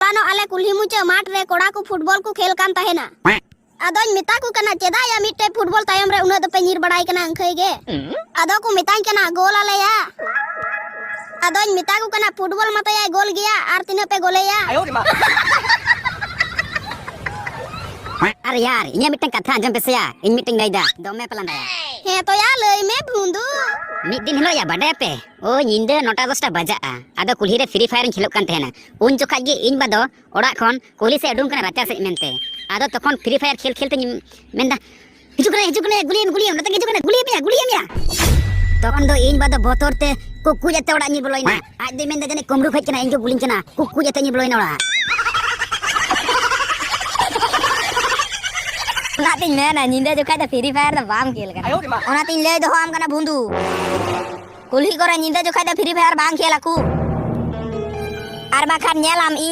एतानो आले कुल्ही मुचे माठ रे कोड़ा को फुटबॉल को खेल कान तहेना आदोñ मेता को कना चेदा या मिटे फुटबॉल तायम रे उना दपे नीर बड़ाई कना अंखै गे आदो को मेताñ कना गोल आले या आदोñ मेता को कना फुटबॉल मत या गोल गया आर तिने पे गोले या अरे यार इnya मिटeng कथा आंजम पे या इन मिटिंग लैदा दोमे पलांदा हे तो या लई में भुंदु मिद दिन हिलो या बडे पे ओ निंदे नोटा 10टा बजा आदो कुल्ही रे फ्री फायर खेलोक कान तेना उन जोखा गे इन बादो ओड़ा खन कुल्ही से अडुम कना राचा से मेनते आदो तखन फ्री फायर खेल खेलते मेनदा हिजु कने गुलियम नते हिजु कने गुलियम या तखन दो इन बादो बोतरते कुकु जते ओड़ा नि बोलोइना आज दे मेनदा जने कुमरू खज कना इन जो गुलिन कना कुकु जते नि बोलोइना ओड़ा नातिन मेना निंदे जो खादा फ्री फायर दा बाम खेल कना ओनातिन ले दो हम कना भुंदु कुल्ही करे निंदे जो खादा फ्री फायर बाम खेल आकू आर बाखान नेलाम इ